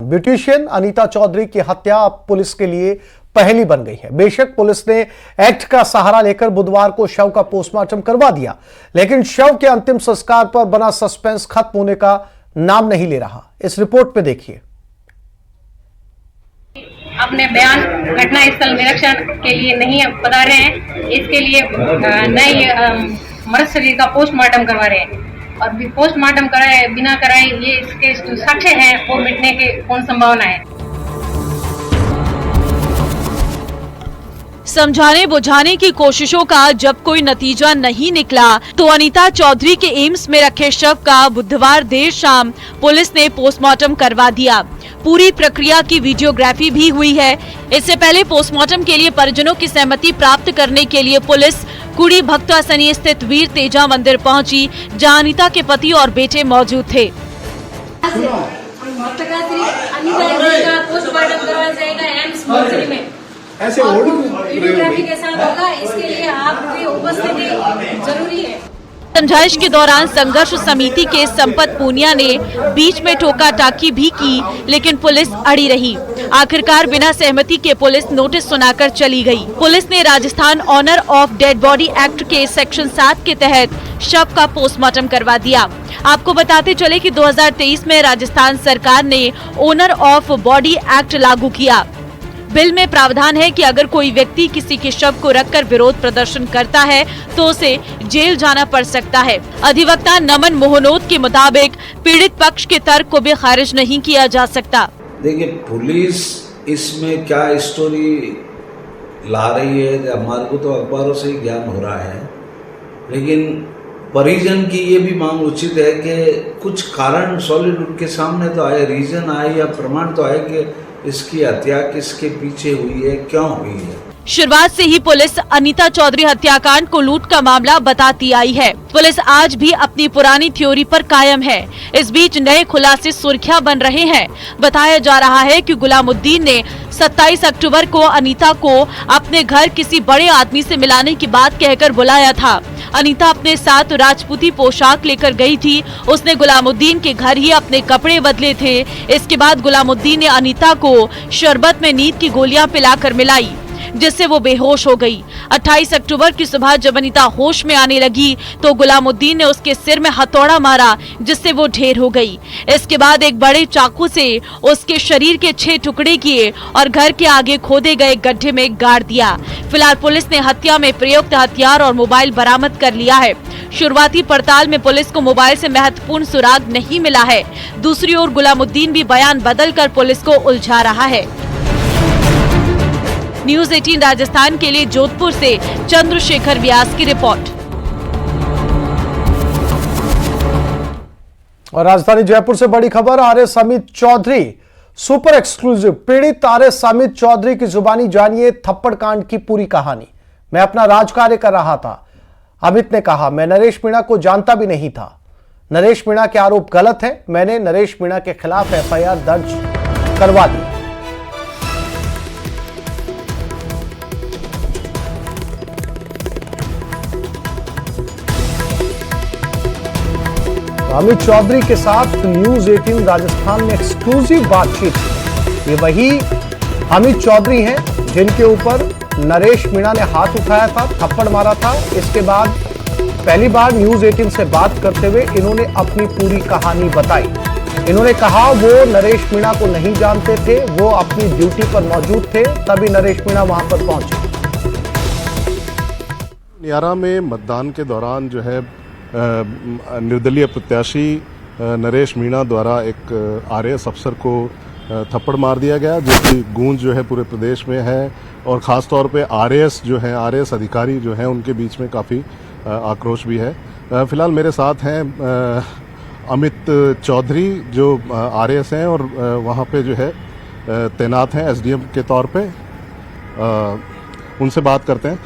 Beautician Anita Chaudhary की हत्या अब पुलिस के लिए पहेली बन गई है। बेशक पुलिस ने एक्ट का सहारा लेकर बुधवार को शव का पोस्टमार्टम करवा दिया, लेकिन शव के अंतिम संस्कार पर बना सस्पेंस खत्म होने का नाम नहीं ले रहा। इस रिपोर्ट में देखिए। अपने बयान घटनास्थल निरीक्षण के लिए नहीं पधारे हैं, इसके लिए नए मृत शरीर का पोस्टमार्टम करवा रहे हैं और पोस्टमार्टम कराए बिना कराए ये इसके जो साक्ष्य हैं वो मिटने के कौन संभावना है। समझाने बुझाने की कोशिशों का जब कोई नतीजा नहीं निकला तो अनीता चौधरी के एम्स में रखे शव का बुधवार देर शाम पुलिस ने पोस्टमार्टम करवा दिया। पूरी प्रक्रिया की वीडियोग्राफी भी हुई है। इससे पहले पोस्टमार्टम के लिए परिजनों की सहमति प्राप्त करने के लिए पुलिस कुड़ी भक्तवासनी स्थित वीर तेजा मंदिर पहुंची, जहां अनीता के पति और बेटे मौजूद थे। पोस्टमार्टम करवाया जाएगा एम्स मोर्चरी में, ऐसे वीडियोग्राफी के साथ होगा। इसके लिए आपकी उपस्थिति जरूरी है। समझाइश के दौरान संघर्ष समिति के संपत पूनिया ने बीच में टोका टाकी भी की, लेकिन पुलिस अड़ी रही। आखिरकार बिना सहमति के पुलिस नोटिस सुनाकर चली गई। पुलिस ने Rajasthan honour of dead body act के सेक्शन 7 के तहत शव का पोस्टमार्टम करवा दिया। आपको बताते चले कि 2023 में राजस्थान सरकार ने ऑनर ऑफ बॉडी एक्ट लागू किया। बिल में प्रावधान है कि अगर कोई व्यक्ति किसी के शव को रखकर विरोध प्रदर्शन करता है तो उसे जेल जाना पड़ सकता है। अधिवक्ता नमन मोहनोत के मुताबिक पीड़ित पक्ष के तर्क को भी खारिज नहीं किया जा सकता। देखिए, पुलिस इसमें क्या स्टोरी ला रही है हमारे को तो अखबारों से ही ज्ञान हो रहा है, लेकिन परिजन की ये भी मांग उचित है कि कुछ कारण सॉलिड उनके सामने तो आए, रीजन आए या प्रमाण तो आए कि इसकी हत्या किसके पीछे हुई है, क्यों हुई है। शुरुआत से ही पुलिस अनीता चौधरी हत्याकांड को लूट का मामला बताती आई है। पुलिस आज भी अपनी पुरानी थ्योरी पर कायम है। इस बीच नए खुलासे सुर्खियां बन रहे हैं। बताया जा रहा है कि गुलामुद्दीन ने 27 अक्टूबर को अनीता को अपने घर किसी बड़े आदमी से मिलाने की बात कहकर बुलाया था। अनीता अपने साथ राजपूती पोशाक लेकर गई थी। उसने गुलामुद्दीन के घर ही अपने कपड़े बदले थे। इसके बाद गुलामुद्दीन ने अनीता को शरबत में नींद की गोलियां पिलाकर मिलाई, जिससे वो बेहोश हो गई। 28 अक्टूबर की सुबह जब अनीता होश में आने लगी तो गुलामुद्दीन ने उसके सिर में हथौड़ा मारा, जिससे वो ढेर हो गई। इसके बाद एक बड़े चाकू से उसके शरीर के 6 टुकड़े किए और घर के आगे खोदे गए गड्ढे में गाड़ दिया। फिलहाल पुलिस ने हत्या में प्रयुक्त हथियार और मोबाइल बरामद कर लिया है। शुरुआती पड़ताल में पुलिस को मोबाइल से महत्वपूर्ण सुराग नहीं मिला है। दूसरी ओर गुलामुद्दीन भी बयान बदलकर पुलिस को उलझा रहा है। न्यूज़ 18 राजस्थान के लिए जोधपुर से चंद्रशेखर व्यास की रिपोर्ट। और राजधानी जयपुर से बड़ी खबर, RS Amit Chaudhary super exclusive. पीड़ित आरएस अमित चौधरी की जुबानी जानिए थप्पड़ कांड की पूरी कहानी। मैं अपना राजकार्य कर रहा था, अमित ने कहा। मैं नरेश मीणा को जानता भी नहीं था। नरेश मीणा के आरोप गलत है। मैंने नरेश मीणा के खिलाफ एफआईआर दर्ज करवा दी। अमित चौधरी के साथ न्यूज़ 18 राजस्थान में एक्सक्लूसिव बातचीत। ये वही अमित चौधरी हैं जिनके ऊपर नरेश मीणा ने हाथ उठाया था, थप्पड़ मारा था। इसके बाद पहली बार न्यूज़ 18 से बात करते हुए इन्होंने अपनी पूरी कहानी बताई। इन्होंने कहा वो नरेश मीणा को नहीं जानते थे, वो अपनी ड्यूटी पर मौजूद थे, तभी नरेश मीणा वहां पर पहुंचे। नियारा में मतदान के दौरान जो है निर्दलीय प्रत्याशी नरेश मीणा द्वारा एक आरएएस अफसर को थप्पड़ मार दिया गया, जिसकी गूंज जो है पूरे प्रदेश में है और ख़ास तौर पे आरएएस जो है, आरएएस अधिकारी जो हैं उनके बीच में काफ़ी आक्रोश भी है। फिलहाल मेरे साथ हैं अमित चौधरी जो आरएएस हैं और वहाँ पे जो है तैनात हैं एसडीएम के तौर पे। उनसे बात करते हैं।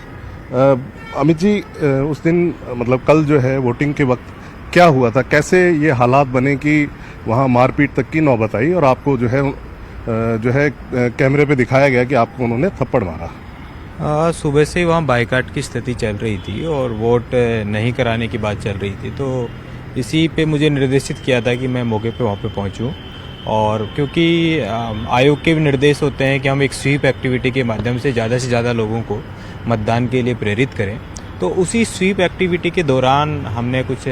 अमित जी, उस दिन मतलब कल जो है वोटिंग के वक्त क्या हुआ था, कैसे ये हालात बने कि वहाँ मारपीट तक की नौबत आई और आपको जो है कैमरे पे दिखाया गया कि आपको उन्होंने थप्पड़ मारा? सुबह से ही वहाँ बाइकाट की स्थिति चल रही थी और वोट नहीं कराने की बात चल रही थी, तो इसी पे मुझे निर्देशित किया था कि मैं मौके पे वहाँ पे पहुँचूँ और क्योंकि आयोग के भी निर्देश होते हैं कि हम एक स्वीप एक्टिविटी के माध्यम से ज़्यादा लोगों को मतदान के लिए प्रेरित करें, तो उसी स्वीप एक्टिविटी के दौरान हमने कुछ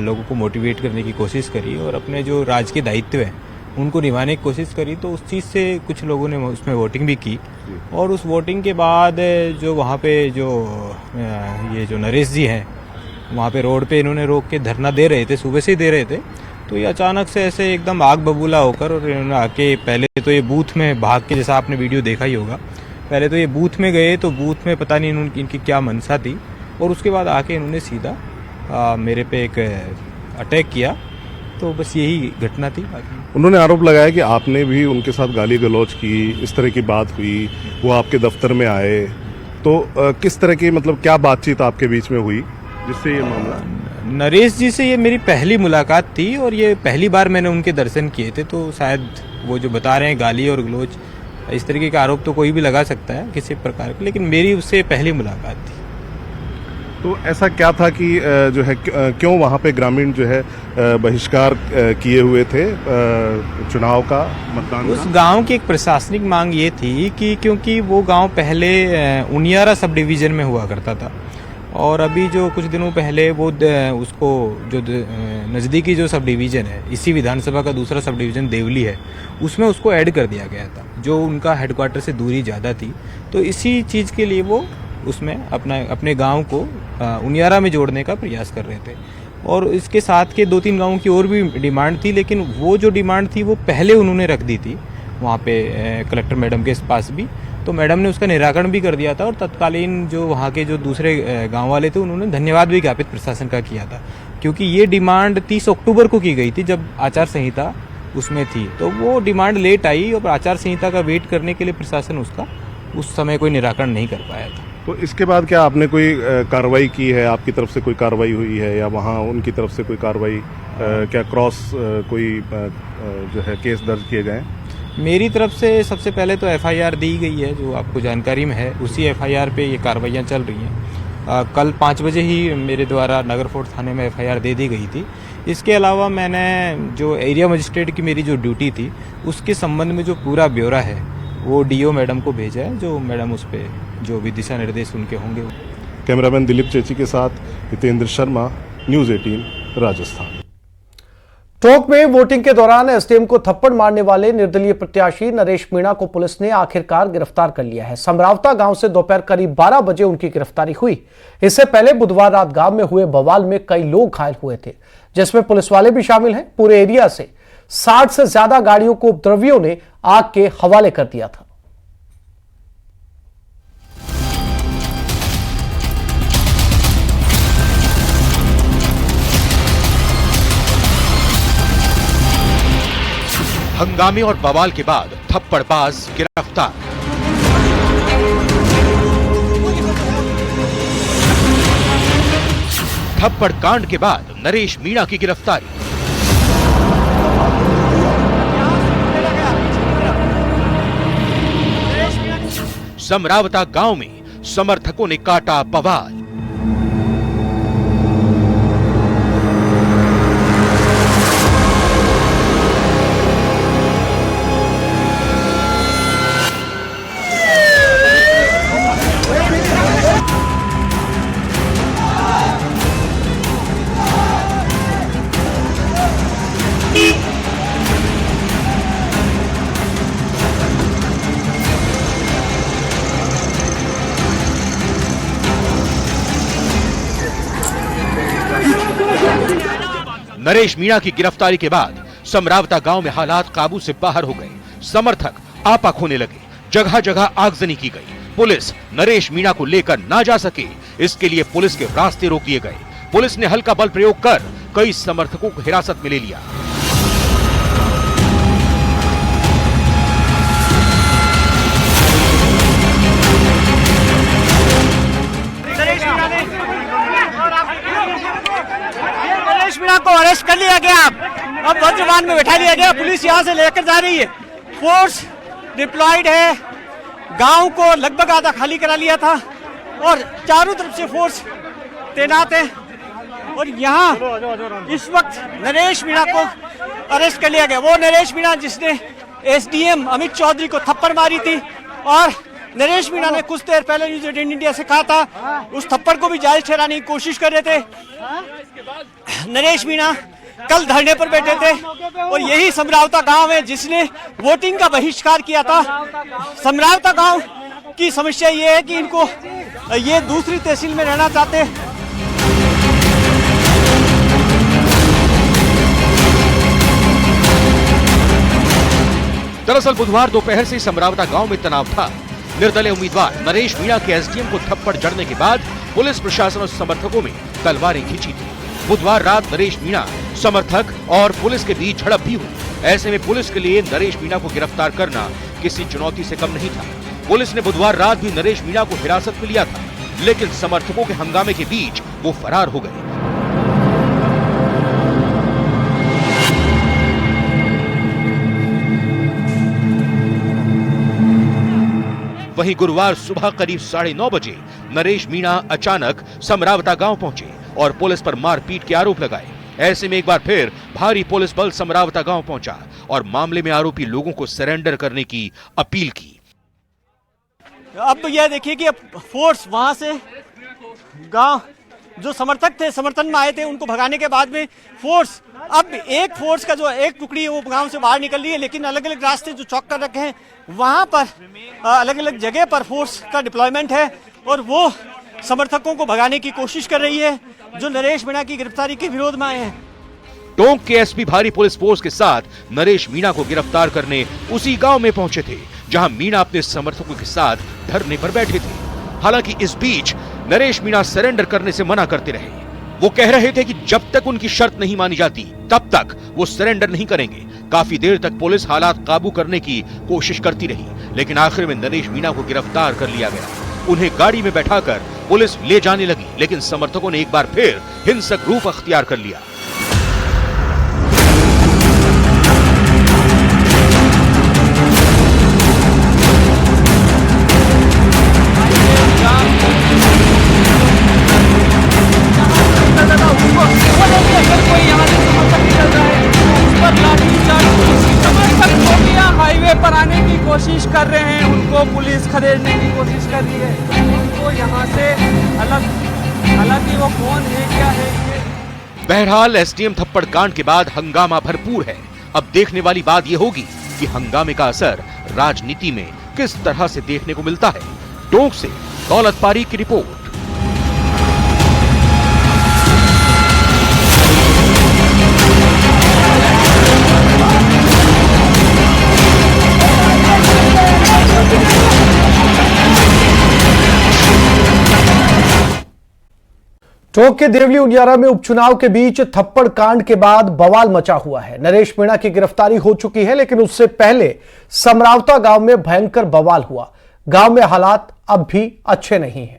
लोगों को मोटिवेट करने की कोशिश करी और अपने जो राज्य के दायित्व हैं उनको निभाने की कोशिश करी। तो उस चीज़ से कुछ लोगों ने उसमें वोटिंग भी की और उस वोटिंग के बाद जो वहाँ पे जो ये जो नरेश जी हैं वहाँ पे रोड पे इन्होंने रोक के धरना दे रहे थे, सुबह से ही दे रहे थे, तो ये अचानक से ऐसे एकदम आग बबूला होकर और इन्होंने आके पहले तो ये बूथ में भाग के, जैसा आपने वीडियो देखा ही होगा, पहले तो ये बूथ में गए, तो बूथ में पता नहीं इनकी क्या मंशा थी, और उसके बाद आके इन्होंने सीधा मेरे पे एक अटैक किया। तो बस यही घटना थी। उन्होंने आरोप लगाया कि आपने भी उनके साथ गाली गलौज की, इस तरह की बात हुई, वो आपके दफ्तर में आए, तो किस तरह की, मतलब क्या बातचीत आपके बीच में हुई जिससे ये मामला? नरेश जी से ये मेरी पहली मुलाकात थी और ये पहली बार मैंने उनके दर्शन किए थे, तो शायद वो जो बता रहे हैं गाली और गलौज, इस तरीके का आरोप तो कोई भी लगा सकता है किसी प्रकार का, लेकिन मेरी उससे पहली मुलाकात थी। तो ऐसा क्या था कि जो है क्यों वहाँ पे ग्रामीण जो है बहिष्कार किए हुए थे चुनाव का, मतदान उस का? गांव की एक प्रशासनिक मांग ये थी कि क्योंकि वो गांव पहले उनियारा सब डिवीज़न में हुआ करता था और अभी जो कुछ दिनों पहले वो उसको जो नज़दीकी जो सब डिवीज़न है, इसी विधानसभा का दूसरा सब डिवीज़न देवली है, उसमें उसको ऐड कर दिया गया था, जो उनका हेडक्वार्टर से दूरी ज़्यादा थी। तो इसी चीज़ के लिए वो उसमें अपने गांव को उनियारा में जोड़ने का प्रयास कर रहे थे और इसके साथ के 2-3 गांवों की और भी डिमांड थी, लेकिन वो जो डिमांड थी वो पहले उन्होंने रख दी थी वहाँ पे कलेक्टर मैडम के पास भी, तो मैडम ने उसका निराकरण भी कर दिया था और तत्कालीन जो वहाँ के जो दूसरे गांव वाले थे उन्होंने धन्यवाद भी ज्ञापित प्रशासन का किया था, क्योंकि ये डिमांड 30 अक्टूबर को की गई थी जब आचार संहिता उसमें थी। तो वो डिमांड लेट आई और आचार संहिता का वेट करने के लिए प्रशासन उसका उस समय कोई निराकरण नहीं कर पाया था। तो इसके बाद क्या आपने कोई कार्रवाई की है, आपकी तरफ से कोई कार्रवाई हुई है या वहाँ उनकी तरफ से कोई कार्रवाई, क्या क्रॉस कोई जो है केस दर्ज किए गए? मेरी तरफ से सबसे पहले तो एफआईआर दी गई है, जो आपको जानकारी में है, उसी एफआईआर पे ये कार्रवाइयाँ चल रही हैं। कल 5 बजे ही मेरे द्वारा नगर फोर्ट थाने में एफआईआर दे दी गई थी। इसके अलावा मैंने जो एरिया मजिस्ट्रेट की मेरी जो ड्यूटी थी उसके संबंध में जो पूरा ब्यौरा है वो डीओ मैडम को भेजा है, जो मैडम उस पर जो भी दिशा निर्देश उनके होंगे। कैमरामैन दिलीप चेची के साथ हितेंद्र शर्मा, न्यूज़ 18 राजस्थान। टोंक में वोटिंग के दौरान एसडीएम को थप्पड़ मारने वाले निर्दलीय प्रत्याशी नरेश मीणा को पुलिस ने आखिरकार गिरफ्तार कर लिया है। समरावता गांव से दोपहर करीब 12 बजे उनकी गिरफ्तारी हुई। इससे पहले बुधवार रात गांव में हुए बवाल में कई लोग घायल हुए थे, जिसमें पुलिस वाले भी शामिल हैं। पूरे एरिया से 60 से ज्यादा गाड़ियों को उपद्रवियों ने आग के हवाले कर दिया था। हंगामे और बवाल के बाद थप्पड़बाज गिरफ्तार। थप्पड़ कांड के बाद नरेश मीणा की गिरफ्तारी। समरावता गांव में समर्थकों ने काटा बवाल। नरेश मीणा की गिरफ्तारी के बाद समरावता गांव में हालात काबू से बाहर हो गए। समर्थक आपा खोने लगे, जगह जगह आगजनी की गई। पुलिस नरेश मीणा को लेकर ना जा सके, इसके लिए पुलिस के रास्ते रोक दिए गए। पुलिस ने हल्का बल प्रयोग कर कई समर्थकों को हिरासत में ले लिया। को अरेस्ट कर लिया गया। अब वज्रवान में बैठा लिया गया। पुलिस यहां से लेकर जा रही है। फोर्स डिप्लॉयड है। गांव को लगभग आधा खाली करा लिया था और चारों तरफ से फोर्स तैनात है और यहाँ इस वक्त नरेश मीणा को अरेस्ट कर लिया गया। वो नरेश मीणा जिसने एसडीएम अमित चौधरी को थप्पड़ मारी थी, और नरेश मीणा ने कुछ देर पहले न्यूज 18 इंडिया से कहा था उस थप्पड़ को भी जायज ठहराने की कोशिश कर रहे थे। नरेश मीणा कल धरने पर बैठे थे, और यही समरावता गांव है जिसने वोटिंग का बहिष्कार किया था। समरावता गांव की समस्या ये है कि इनको ये दूसरी तहसील में रहना चाहते हैं। दरअसल बुधवार दोपहर से समरावता गांव में तनाव था। निर्दलीय उम्मीदवार नरेश मीणा के एसडीएम को थप्पड़ जड़ने के बाद पुलिस प्रशासन और समर्थकों में तलवारें खींची थी। बुधवार रात नरेश मीणा समर्थक और पुलिस के बीच झड़प भी हुई। ऐसे में पुलिस के लिए नरेश मीणा को गिरफ्तार करना किसी चुनौती से कम नहीं था। पुलिस ने बुधवार रात भी नरेश मीणा को हिरासत में लिया था, लेकिन समर्थकों के हंगामे के बीच वो फरार हो गए। वहीं गुरुवार सुबह करीब 9:30 बजे नरेश मीणा अचानक समरावता गांव पहुंचे और पुलिस पर मारपीट के आरोप लगाए। ऐसे में एक बार फिर भारी पुलिस बल समरावता गांव पहुंचा और मामले में आरोपी लोगों को सरेंडर करने की अपील की। अब यह देखिए कि अब फोर्स वहां से गांव जो समर्थक थे समर्थन में आए थे उनको भगाने के बाद में फोर्स अब एक फोर्स का जो एक टुकड़ी है वो गांव से बाहर निकल रही है, लेकिन अलग अलग रास्ते जो चौक कर रखे हैं वहां पर अलग अलग जगह पर फोर्स का डिप्लॉयमेंट है और वो समर्थकों को भगाने की कोशिश कर रही है जो नरेश मीणा की गिरफ्तारी के विरोध में आए हैं। टोंक के एसपी भारी पुलिस फोर्स के साथ नरेश मीणा को गिरफ्तार करने उसी गांव में पहुंचे थे जहां मीणा अपने समर्थकों के साथ धरने पर बैठे थे। हालांकि इस बीच नरेश मीणा सरेंडर करने से मना करते रहे। वो कह रहे थे कि जब तक उनकी शर्त नहीं मानी जाती तब तक वो सरेंडर नहीं करेंगे। काफी देर तक पुलिस हालात काबू करने की कोशिश करती रही, लेकिन आखिर में नरेश मीणा को गिरफ्तार कर लिया गया। उन्हें गाड़ी में बैठाकर पुलिस ले जाने लगी, लेकिन समर्थकों ने एक बार फिर हिंसक रूप अख्तियार कर लिया। हाईवे पर आने की कोशिश कर रहे हैं, उनको पुलिस खदेड़ने की कोशिश कर रही है, उनको यहाँ से अलग, हालांकि वो कौन है क्या है ये। बहरहाल एसडीएम थप्पड़ कांड के बाद हंगामा भरपूर है। अब देखने वाली बात यह होगी कि हंगामे का असर राजनीति में किस तरह से देखने को मिलता है। टोंक से दौलत पारी की रिपोर्ट। टोंक के देवली उनियारा में उपचुनाव के बीच थप्पड़ कांड के बाद बवाल मचा हुआ है। नरेश मीणा की गिरफ्तारी हो चुकी है, लेकिन उससे पहले समरावता गांव में भयंकर बवाल हुआ। गांव में हालात अब भी अच्छे नहीं हैं।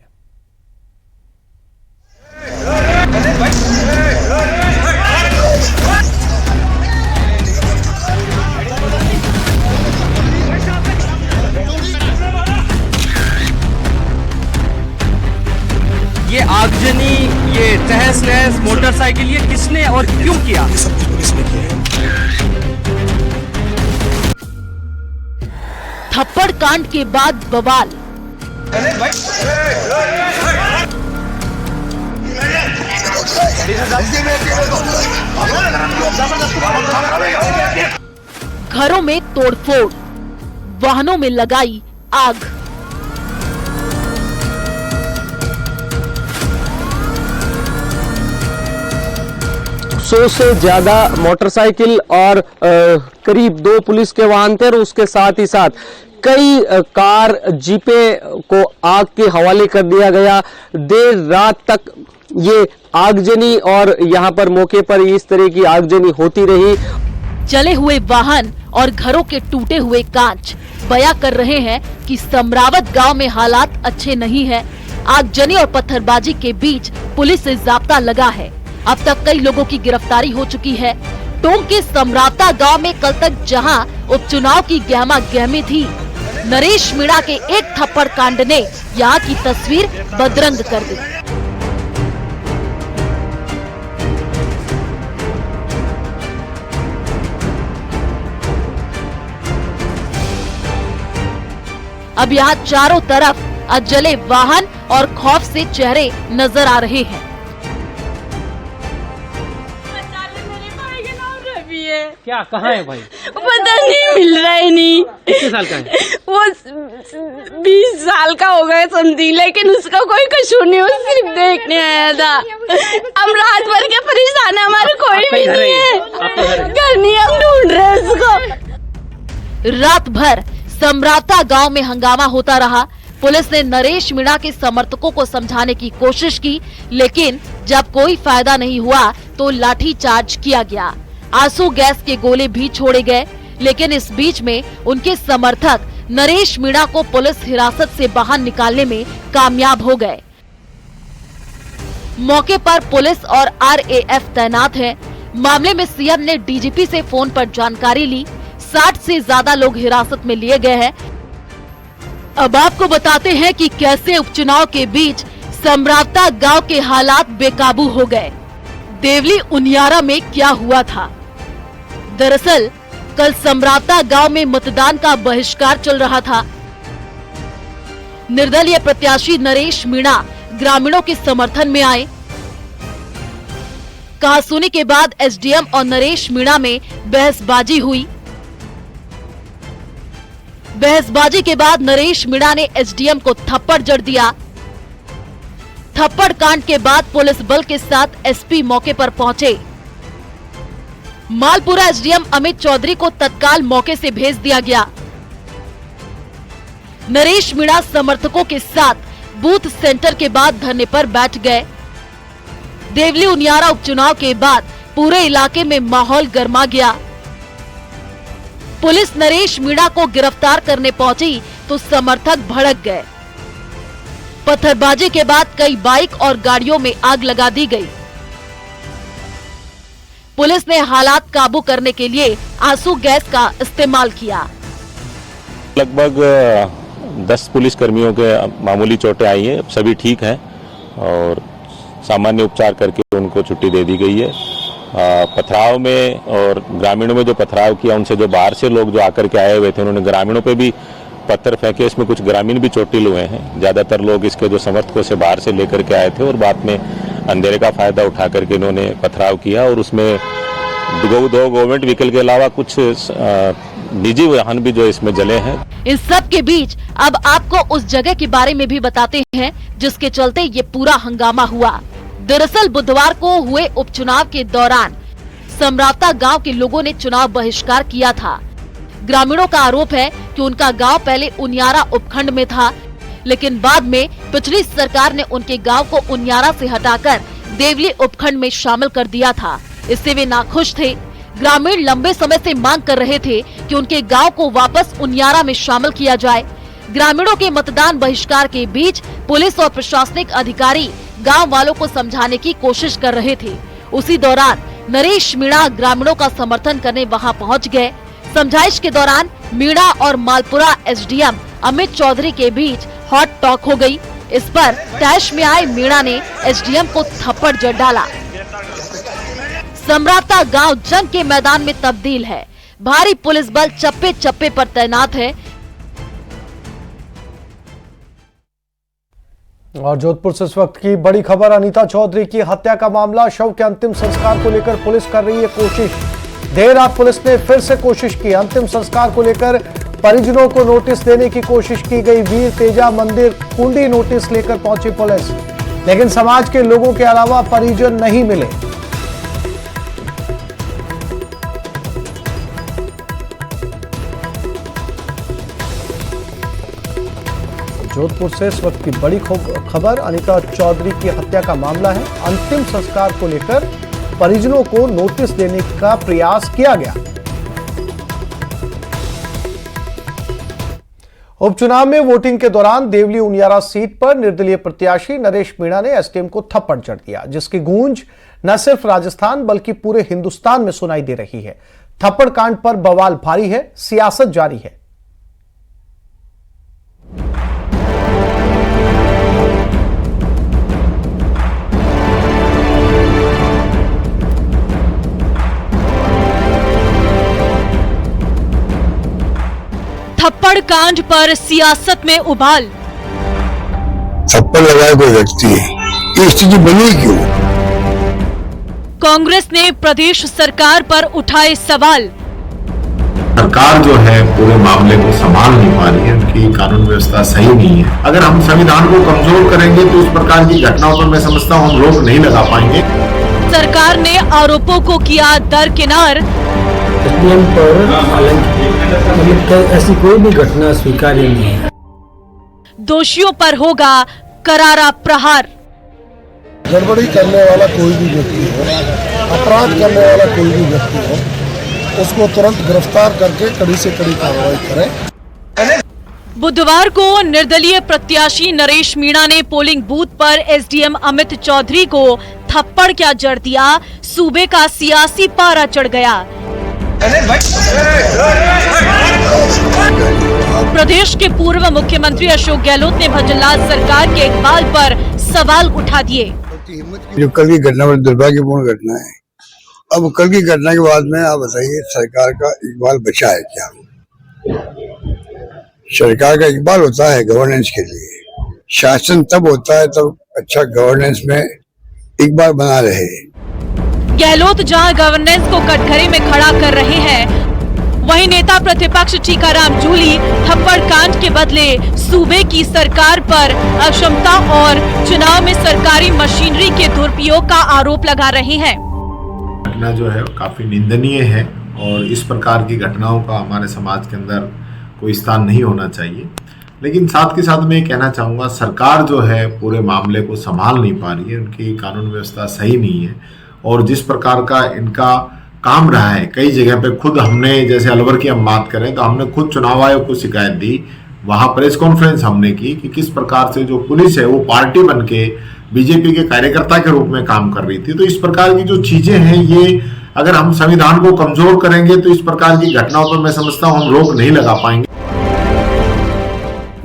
ये आगजनी, ये तहस नहस, मोटरसाइकिल, ये किसने और क्यों किया? ये सब पुलिस ने किया है। थप्पड़ कांड के बाद बवाल। घरों में तोड़फोड़, वाहनों में लगाई आग। 100 से ज्यादा मोटरसाइकिल और करीब 2 पुलिस के वाहन थे और उसके साथ ही साथ कई कार जीपे को आग के हवाले कर दिया गया। देर रात तक ये आगजनी और यहाँ पर मौके पर इस तरह की आगजनी होती रही। जले हुए वाहन और घरों के टूटे हुए कांच बयां कर रहे हैं कि समरावत गांव में हालात अच्छे नहीं हैं। आगजनी और पत्थरबाजी के बीच पुलिस से जाब्ता लगा है। अब तक कई लोगों की गिरफ्तारी हो चुकी है। टोंक के समरावता गांव में कल तक जहां उपचुनाव की गहमा गहमी थी, नरेश मीणा के एक थप्पड़ कांड ने यहां की तस्वीर बदरंग कर दी। अब यहाँ चारों तरफ अजले वाहन और खौफ से चेहरे नजर आ रहे हैं। क्या कहाँ है भाई? पता नहीं, मिल रहा है नहीं। कितने साल का है? वो 20 साल का हो गया समथिंग, लेकिन उसका कोई कसूर नहीं, वो सिर्फ देखने आया था। हम रात भर के परेशान है, हमारे कोई भी नहीं है, घर नहीं, हम ढूंढ रहे हैं उसको। रात भर समरावता गांव में हंगामा होता रहा। पुलिस ने नरेश मीणा के समर्थकों को समझाने की कोशिश की, लेकिन जब कोई फायदा नहीं हुआ तो लाठीचार्ज किया गया। आंसू गैस के गोले भी छोड़े गए, लेकिन इस बीच में उनके समर्थक नरेश मीणा को पुलिस हिरासत से बाहर निकालने में कामयाब हो गए। मौके पर पुलिस और आरएएफ तैनात है। मामले में सीएम ने डीजीपी से फोन पर जानकारी ली। 60 से ज्यादा लोग हिरासत में लिए गए हैं। अब आपको बताते हैं कि कैसे उपचुनाव के बीच समरावता गांव के हालात बेकाबू हो गए। देवली उनियारा में क्या हुआ था? दरअसल कल समरावता गांव में मतदान का बहिष्कार चल रहा था। निर्दलीय प्रत्याशी नरेश मीणा ग्रामीणों के समर्थन में आए। कहासुनी के बाद एसडीएम और नरेश मीणा में बहसबाजी हुई। बहसबाजी के बाद नरेश मीणा ने एसडीएम को थप्पड़ जड़ दिया। थप्पड़ कांड के बाद पुलिस बल के साथ एसपी मौके पर पहुंचे। मालपुरा एसडीएम अमित चौधरी को तत्काल मौके से भेज दिया गया। नरेश मीणा समर्थकों के साथ बूथ सेंटर के बाद धरने पर बैठ गए। देवली उनियारा उपचुनाव के बाद पूरे इलाके में माहौल गर्मा गया। पुलिस नरेश मीणा को गिरफ्तार करने पहुंची तो समर्थक भड़क गए। पत्थरबाजी के बाद कई बाइक और गाड़ियों में आग लगा दी गई। पुलिस ने हालात काबू करने के लिए आंसू गैस का इस्तेमाल किया। लगभग 10 पुलिस कर्मियों के मामूली चोटें आई हैं, सभी ठीक हैं और सामान्य उपचार करके उनको छुट्टी दे दी गई है। पथराव में और ग्रामीणों में जो पथराव किया, उनसे जो बाहर से लोग जो आकर के आए हुए थे, उन्होंने ग्रामीणों पे भी पत्थर फेंके। इसमें कुछ ग्रामीण भी चोटिल हुए हैं। ज्यादातर लोग इसके जो समर्थकों से बाहर से लेकर के आए थे और बाद में अंधेरे का फायदा उठा करके इन्होंने पथराव किया और उसमें दो गवर्नमेंट व्हीकल के अलावा कुछ निजी वाहन भी जो इसमें जले हैं। इस सब के बीच अब आपको उस जगह के बारे में भी बताते हैं जिसके चलते ये पूरा हंगामा हुआ। दरअसल बुधवार को हुए उपचुनाव के दौरान समरावता गांव के लोगों ने चुनाव बहिष्कार किया था। ग्रामीणों का आरोप है कि उनका गांव पहले उनियारा उपखंड में था, लेकिन बाद में पिछली सरकार ने उनके गांव को उनियारा से हटाकर देवली उपखंड में शामिल कर दिया था। इससे वे नाखुश थे। ग्रामीण लंबे समय से मांग कर रहे थे कि उनके गांव को वापस उनियारा में शामिल किया जाए। ग्रामीणों के मतदान बहिष्कार के बीच पुलिस और प्रशासनिक अधिकारी गांव वालों को समझाने की कोशिश कर रहे थे। उसी दौरान नरेश मीणा ग्रामीणों का समर्थन करने वहां पहुंच गए। समझाइश के दौरान मीणा और मालपुरा एसडीएम अमित चौधरी के बीच हॉट टॉक हो गई। इस पर तैश में आए मीणा ने एसडीएम को थप्पड़ जड़ डाला। समरावता गांव जंग के मैदान में तब्दील है। भारी पुलिस बल चप्पे चप्पे पर तैनात है। और जोधपुर से इस वक्त की बड़ी खबर, अनीता चौधरी की हत्या का मामला। शव के अंतिम संस्कार को लेकर पुलिस कर रही है कोशिश। देर रात पुलिस ने फिर से कोशिश की। अंतिम संस्कार को लेकर परिजनों को नोटिस देने की कोशिश की गई। वीर तेजा मंदिर कुंडी नोटिस लेकर पहुंची पुलिस, लेकिन समाज के लोगों के अलावा परिजन नहीं मिले। जोधपुर से इस वक्त की बड़ी खबर, अनीता चौधरी की हत्या का मामला है। अंतिम संस्कार को लेकर परिजनों को नोटिस देने का प्रयास किया गया। उपचुनाव में वोटिंग के दौरान देवली उनियारा सीट पर निर्दलीय प्रत्याशी नरेश मीणा ने एसडीएम को थप्पड़ जड़ दिया, जिसकी गूंज न सिर्फ राजस्थान बल्कि पूरे हिंदुस्तान में सुनाई दे रही है। थप्पड़ कांड पर बवाल भारी है, सियासत जारी है। थप्पड़ कांड पर सियासत में उबाल। थप्पड़ लगाए कोई व्यक्ति, ये स्थिति बनी क्यों? कांग्रेस ने प्रदेश सरकार पर उठाए सवाल। सरकार जो है पूरे मामले को संभाल नहीं पा रही है, उनकी कानून व्यवस्था सही नहीं है। अगर हम संविधान को कमजोर करेंगे तो इस प्रकार की घटनाओं पर मैं समझता हूँ हम रोक नहीं लगा पाएंगे। सरकार ने आरोपों को किया दरकिनार। एसडीएम पर ऐसी कोई भी घटना स्वीकार्य नहीं है। दोषियों पर होगा करारा प्रहार। गड़बड़ी करने वाला कोई भी व्यक्ति हो, अपराध करने वाला कोई भी व्यक्ति हो, उसको तुरंत गिरफ्तार करके कड़ी से कड़ी कार्रवाई करें। बुधवार को निर्दलीय प्रत्याशी नरेश मीणा ने पोलिंग बूथ पर एसडीएम अमित चौधरी को थप्पड़ क्या जड़ दिया, सूबे का सियासी पारा चढ़ गया। प्रदेश के पूर्व मुख्यमंत्री अशोक गहलोत ने भजनलाल सरकार के इकबाल पर सवाल उठा दिए। जो कल की घटना बड़ी दुर्भाग्यपूर्ण घटना है। अब कल की घटना के बाद में आप बताइए, सरकार का इकबाल बचा है क्या? सरकार का इकबाल होता है गवर्नेंस के लिए। शासन तब होता है तब अच्छा गवर्नेंस में इकबाल बना रहे। गहलोत जहां गवर्नेंस को कटघरे में खड़ा कर रहे हैं, वहीं नेता प्रतिपक्ष टीकाराम जूली थप्पड़ कांड के बदले सूबे की सरकार पर अक्षमता और चुनाव में सरकारी मशीनरी के दुरुपयोग का आरोप लगा रहे हैं। घटना जो है काफी निंदनीय है और इस प्रकार की घटनाओं का हमारे समाज के अंदर कोई स्थान नहीं होना चाहिए। लेकिन साथ के साथ मैं ये कहना चाहूँगा, सरकार जो है पूरे मामले को संभाल नहीं पा रही है, उनकी कानून व्यवस्था सही नहीं है और जिस प्रकार का इनका काम रहा है, कई जगह पे खुद हमने, जैसे अलवर की हम बात करें तो हमने खुद चुनाव आयोग को शिकायत दी, वहाँ प्रेस कॉन्फ्रेंस हमने की कि किस प्रकार से जो पुलिस है वो पार्टी बन के बीजेपी के कार्यकर्ता के रूप में काम कर रही थी। तो इस प्रकार की जो चीजें हैं, ये अगर हम संविधान को कमजोर करेंगे तो इस प्रकार की घटनाओं पर मैं समझता हूँ हम रोक नहीं लगा पाएंगे।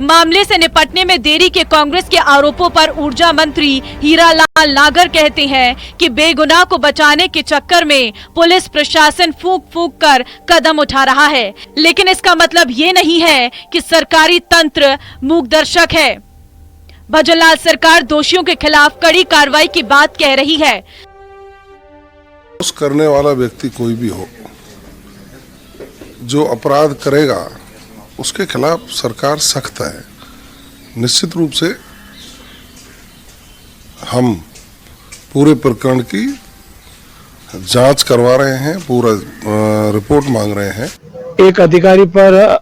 मामले से निपटने में देरी के कांग्रेस के आरोपों पर ऊर्जा मंत्री हीरालाल नागर कहते हैं कि बेगुनाह को बचाने के चक्कर में पुलिस प्रशासन फूंक फूंक कर कदम उठा रहा है, लेकिन इसका मतलब ये नहीं है कि सरकारी तंत्र मूकदर्शक है। भजनलाल सरकार दोषियों के खिलाफ कड़ी कार्रवाई की बात कह रही है। उस करने वाला व्यक्ति कोई भी हो, जो अपराध करेगा उसके खिलाफ सरकार सख्त है। निश्चित रूप से हम पूरे प्रकरण की जांच करवा रहे हैं, पूरा रिपोर्ट मांग रहे हैं। एक अधिकारी पर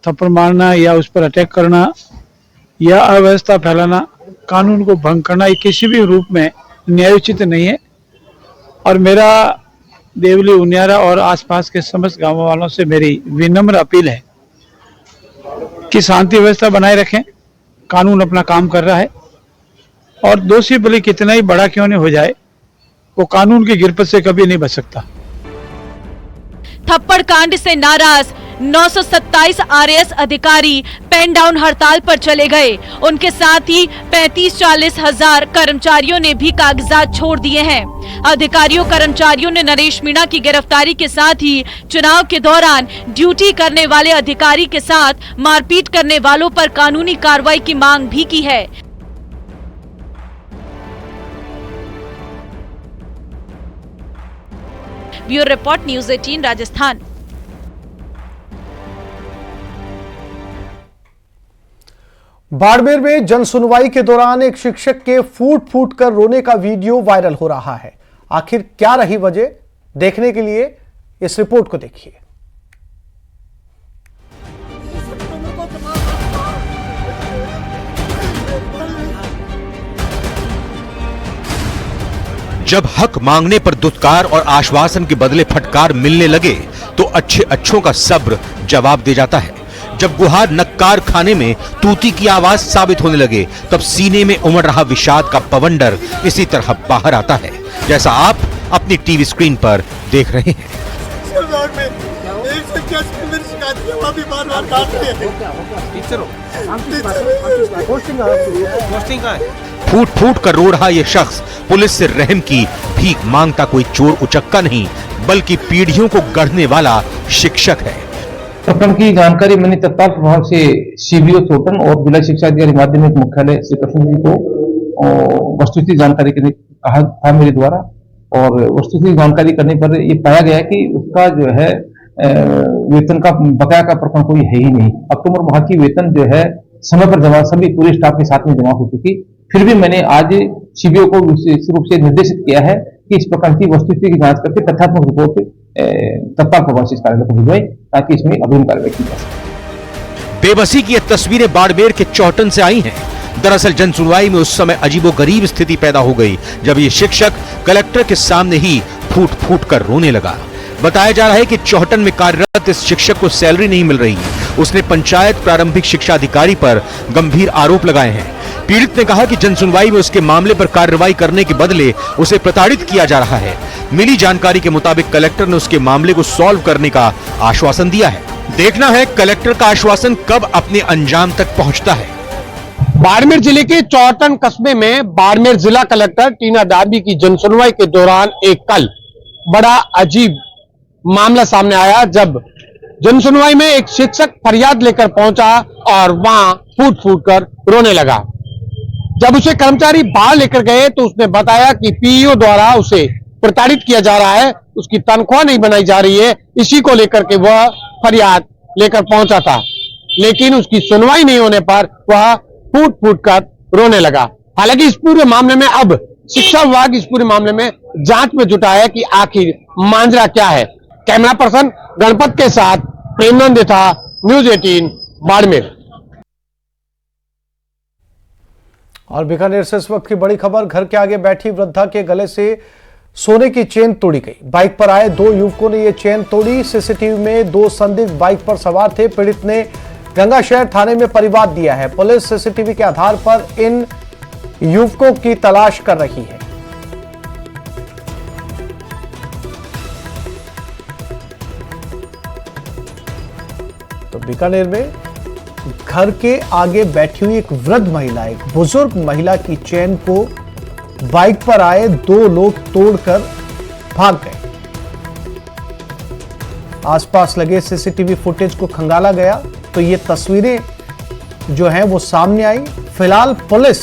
थप्पड़ मारना या उस पर अटैक करना या अव्यवस्था फैलाना, कानून को भंग करना, ये किसी भी रूप में न्यायोचित नहीं है। और मेरा देवली, उनियारा और आसपास के समस्त गांवों वालों से मेरी विनम्र अपील है कि शांति व्यवस्था बनाए रखें। कानून अपना काम कर रहा है और दोषी भले कितना ही बड़ा क्यों नहीं हो जाए, वो कानून की गिरफ्त से कभी नहीं बच सकता। थप्पड़ कांड से नाराज 927 आरएएस अधिकारी पेन डाउन हड़ताल पर चले गए। उनके साथ ही 35-40 हजार कर्मचारियों ने भी कागजात छोड़ दिए हैं। अधिकारियों कर्मचारियों ने नरेश मीणा की गिरफ्तारी के साथ ही चुनाव के दौरान ड्यूटी करने वाले अधिकारी के साथ मारपीट करने वालों पर कानूनी कार्रवाई की मांग भी की है। Bureau report, news 18 Rajasthan. Barmer में जन सुनवाई के दौरान एक शिक्षक के फूट फूट कर रोने का वीडियो वायरल हो रहा है। आखिर क्या रही वजह, देखने के लिए इस रिपोर्ट को देखिए। जब हक मांगने पर दुत्कार और आश्वासन के बदले फटकार मिलने लगे तो अच्छे अच्छों का सब्र जवाब दे जाता है। जब गुहार नक्कार खाने में तूती की आवाज साबित होने लगे तब सीने में उमड़ रहा विषाद का पवंडर इसी तरह बाहर आता है, जैसा आप अपनी टीवी स्क्रीन पर देख रहे हैं। फूट फूट कर रो रहा ये शख्स पुलिस से रहम की भीख मांगता कोई चोर उचक्का नहीं, बल्कि पीढ़ियों को गढ़ने वाला शिक्षक है। प्रकरण की जानकारी मैंने तत्काल प्रभाव से सीबीओ चोटन और जिला शिक्षा अधिकारी माध्यमिक मुख्यालय श्री कृष्ण जी को वस्तुस्थिति जानकारी करने कहा था मेरे द्वारा, और वस्तुस्थिति जानकारी करने पर ये पाया गया कि उसका जो है वेतन का बकाया का प्रकरण कोई है ही नहीं। अक्टूबर माह की वेतन जो है समय पर जमा सभी पूरे स्टाफ के साथ में जमा हो चुकी। फिर भी मैंने आज सीबीओ को विशेष रूप से निर्देशित किया है कि इस प्रकार की वस्तुस्थिति की जांच करके तथ्यात्मक रिपोर्ट तत्काल प्रभाव से इस कार्यालय को भिजवाई ताकि इसमें अभिन्न कार्रवाई की जा सके। बेबसी की ये तस्वीरें बाड़मेर के चौहटन से आई हैं। दरअसल जन सुनवाई में उस समय अजीबोगरीब स्थिति पैदा हो गई जब ये शिक्षक कलेक्टर के सामने ही फूट फूट कर रोने लगा। बताया जा रहा है कि चौहटन में कार्यरत इस शिक्षक को सैलरी नहीं मिल रही। उसने पंचायत प्रारंभिक शिक्षा अधिकारी पर गंभीर आरोप लगाए हैं। पीड़ित ने कहा कि जन सुनवाई में उसके मामले पर कार्रवाई करने के बदले उसे प्रताड़ित किया जा रहा है। मिली जानकारी के मुताबिक कलेक्टर ने उसके मामले को सॉल्व करने का आश्वासन दिया है। देखना है कलेक्टर का आश्वासन कब अपने अंजाम तक पहुंचता है। बाड़मेर जिले के चौहटन कस्बे में बाड़मेर जिला कलेक्टर टीना डाबी की जनसुनवाई के दौरान एक कल बड़ा अजीब मामला सामने आया, जब जनसुनवाई में एक शिक्षक फरियाद लेकर पहुंचा और वहां फूट फूट कर रोने लगा। जब उसे कर्मचारी बाहर लेकर गए तो उसने बताया कि पीईओ द्वारा उसे प्रताड़ित किया जा रहा है, उसकी तनख्वाह नहीं बनाई जा रही है। इसी को लेकर के वह फरियाद लेकर पहुंचा था, लेकिन उसकी सुनवाई नहीं होने पर वह फूट फूट कर रोने लगा। हालांकि इस पूरे मामले में अब शिक्षा विभाग इस पूरे मामले में जांच में जुटा है कि आखिर मांजरा क्या है। कैमरा पर्सन गणपत के साथ प्रेमनंद था, न्यूज 18 बाड़मेर। और बीकानेर से इस वक्त की बड़ी खबर, घर के आगे बैठी वृद्धा के गले से सोने की चेन तोड़ी गई। बाइक पर आए दो युवकों ने यह चेन तोड़ी। सीसीटीवी में दो संदिग्ध बाइक पर सवार थे। पीड़ित ने गंगाशहर थाने में परिवाद दिया है। पुलिस सीसीटीवी के आधार पर इन युवकों की तलाश कर रही है। तो बीकानेर में घर के आगे बैठी हुई एक वृद्ध महिला, एक बुजुर्ग महिला की चेन को बाइक पर आए दो लोग तोड़कर भाग गए। आसपास लगे सीसीटीवी फुटेज को खंगाला गया तो ये तस्वीरें जो हैं वो सामने आई। फिलहाल पुलिस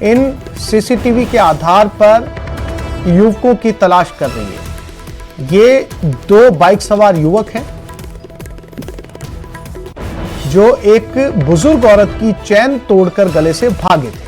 इन सीसीटीवी के आधार पर युवकों की तलाश कर रही है। ये दो बाइक सवार युवक हैं जो एक बुजुर्ग औरत की चैन तोड़कर गले से भागे थे।